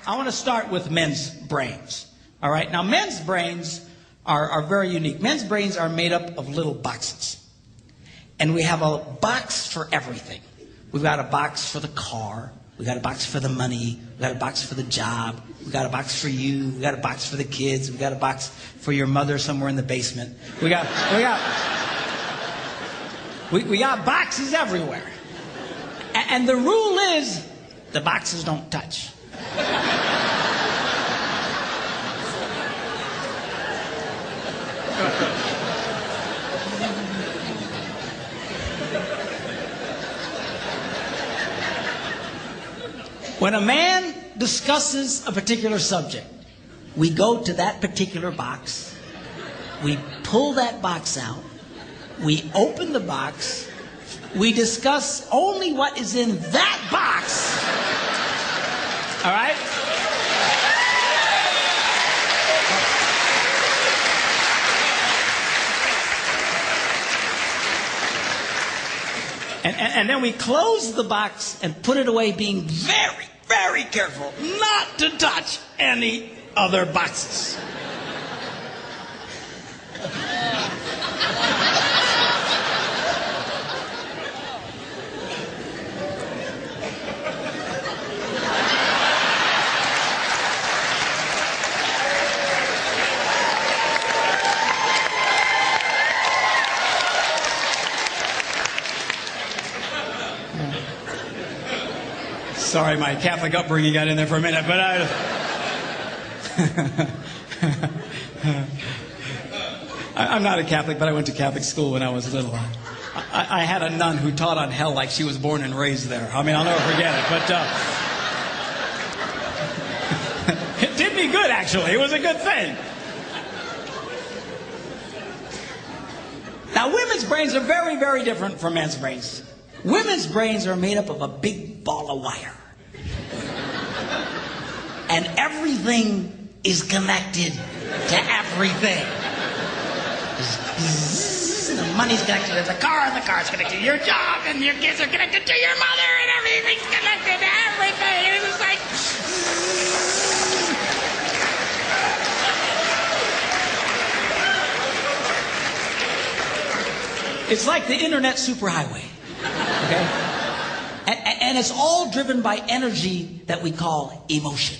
I want to start with men's brains. All right? Now, men's brains are very unique. Men's brains are made up of little boxes. And we have a box for everything. We've got a box for the car. We've got a box for the money. We've got a box for the job. We've got a box for you. We've got a box for the kids. We've got a box for your mother somewhere in the basement. We got boxes everywhere. And the rule is the boxes don't touch. When a man discusses a particular subject, we go to that particular box, we pull that box out, we open the box, we discuss only what is in that box. All right? And then we close the box and put it away, being very, very careful not to touch any other boxes. Sorry, my Catholic upbringing got in there for a minute, but I'm not a Catholic, but I went to Catholic school when I was little. I had a nun who taught on hell like she was born and raised there. I mean, I'll never forget it, but it did me good, actually. It was a good thing. Now, women's brains are very, very different from men's brains. Women's brains are made up of a big ball of wire. And everything is connected to everything. The money's connected to the car, and the car's connected to your job, and your kids are connected to your mother, and everything's connected to everything. And it's just like... It's like the internet superhighway. Okay? And it's all driven by energy that we call emotion.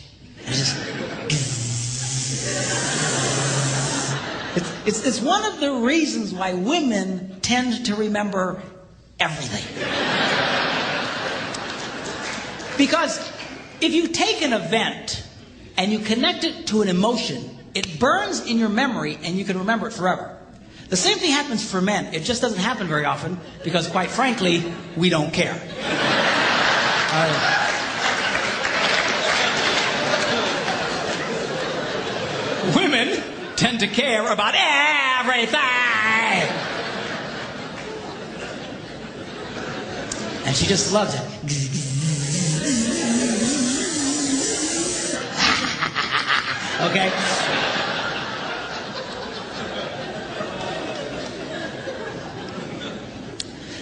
It's one of the reasons why women tend to remember everything. Because if you take an event and you connect it to an emotion, it burns in your memory and you can remember it forever. The same thing happens for men. It just doesn't happen very often because, quite frankly, we don't care. Women tend to care about everything. And she just loves it. Okay?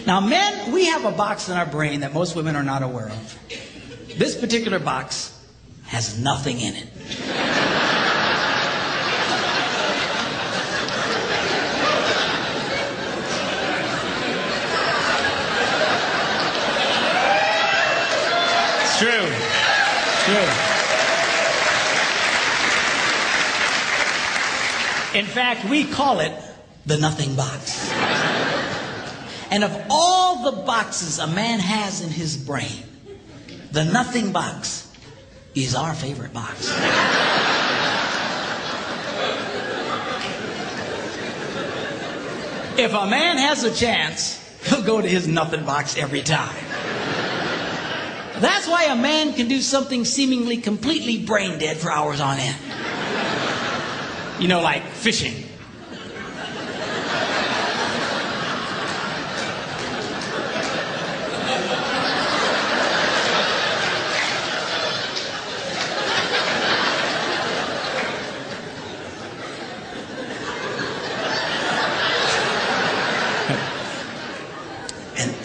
Now, men, we have a box in our brain that most women are not aware of. This particular box has nothing in it. It's true. It's true. In fact, we call it the nothing box. And of all the boxes a man has in his brain, the nothing box is our favorite box. If a man has a chance, he'll go to his nothing box every time. That's why a man can do something seemingly completely brain dead for hours on end. You know, like fishing.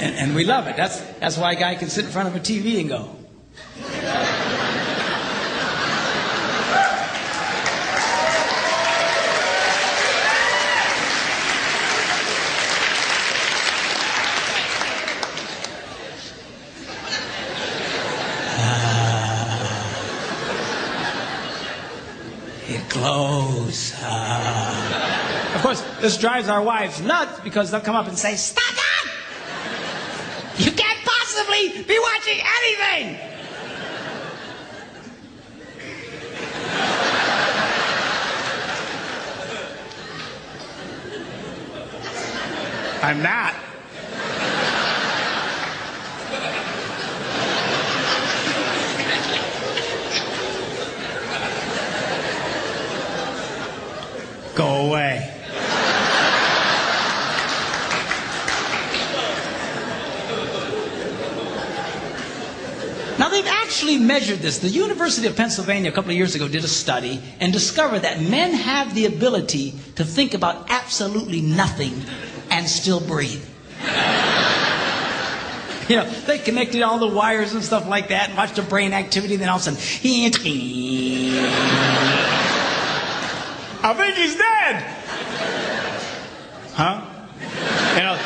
And we love it. That's why a guy can sit in front of a TV and go. Get close. Of course, this drives our wives nuts because they'll come up and say, "Stop that! You can't possibly be watching anything!" I'm not. Go away. Now they've actually measured this. The University of Pennsylvania a couple of years ago did a study and discovered that men have the ability to think about absolutely nothing and still breathe. You know, they connected all the wires and stuff like that and watched the brain activity, then all of a sudden, I think he's dead. Huh? You know,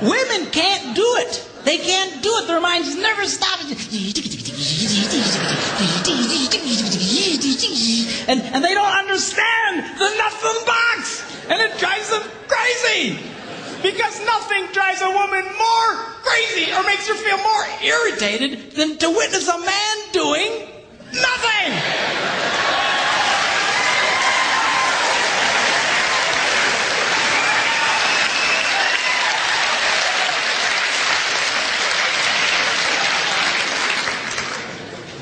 women can't do it. They can't do it. Their minds never stop. And they don't understand the nothing box. And it drives them crazy. Because nothing drives a woman more crazy or makes her feel more irritated than to witness a man doing nothing.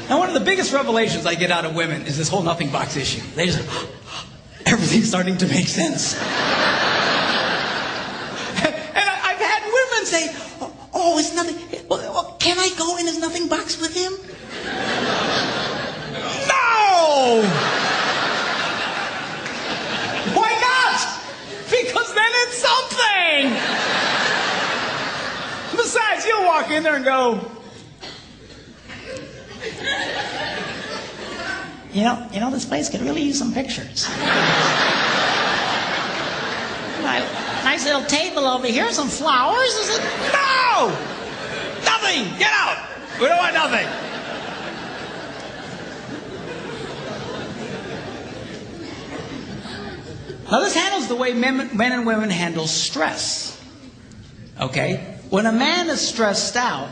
Now, one of the biggest revelations I get out of women is this whole nothing box issue. They just, everything's starting to make sense. And I've had women say, "Oh, it's nothing. Well, can I go in his nothing box with him?" No! Why not? Because then it's something. Besides, you'll walk in there and go, You know, this place could really use some pictures. Nice little table over here, some flowers. Is it? No! Nothing! Get out! We don't want nothing. Now this handles the way men and women handle stress. Okay? When a man is stressed out,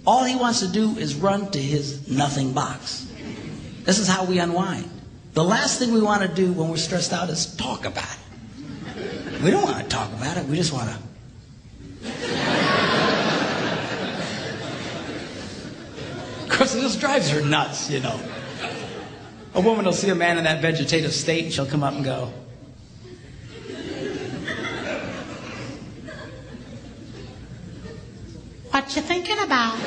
all he wants to do is run to his nothing box. This is how we unwind. The last thing we want to do when we're stressed out is talk about it. We don't want to talk about it. We just want to. Of course, it just drives her nuts, you know. A woman will see a man in that vegetative state and she'll come up and go, "What you thinking about?"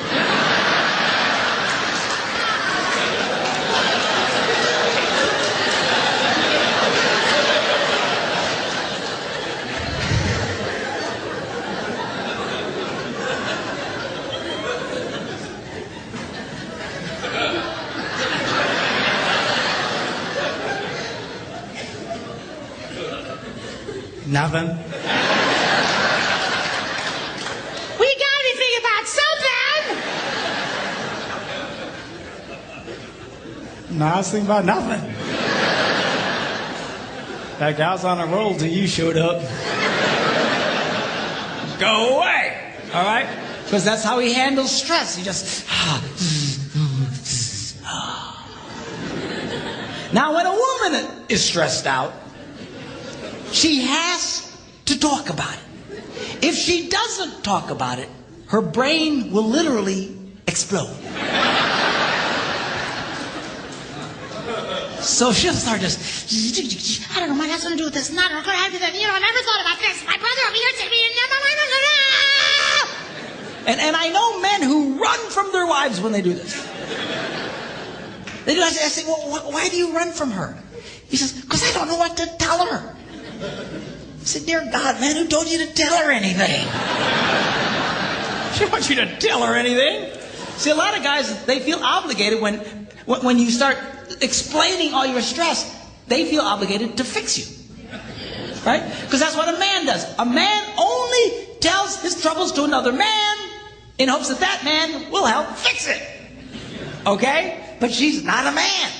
Nothing. We got anything about something? No, I was thinking about nothing. That guy's on a roll till you showed up. Go away. All right? Because that's how he handles stress. He just... Now, when a woman is stressed out, she has to talk about it. If she doesn't talk about it, her brain will literally explode. So she'll start just, "I don't know, my has something to do with this. Not going to have that. You know, I never thought about this. My brother over here said me. And I know men who run from their wives when they do this. They do. I say, "Well, why do you run from her?" He says, "Because I don't know what to tell her." I said, "Dear God, man, who told you to tell her anything?" She wants you to tell her anything. See, a lot of guys, they feel obligated when you start explaining all your stress, they feel obligated to fix you. Right? Because that's what a man does. A man only tells his troubles to another man in hopes that that man will help fix it. Okay? But she's not a man.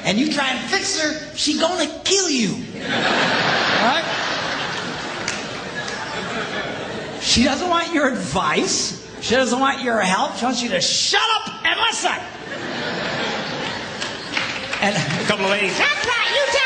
and you try and fix her, she gonna kill you. Right? She doesn't want your advice. She doesn't want your help. She wants you to shut up and listen. And a couple of ladies, that's right, you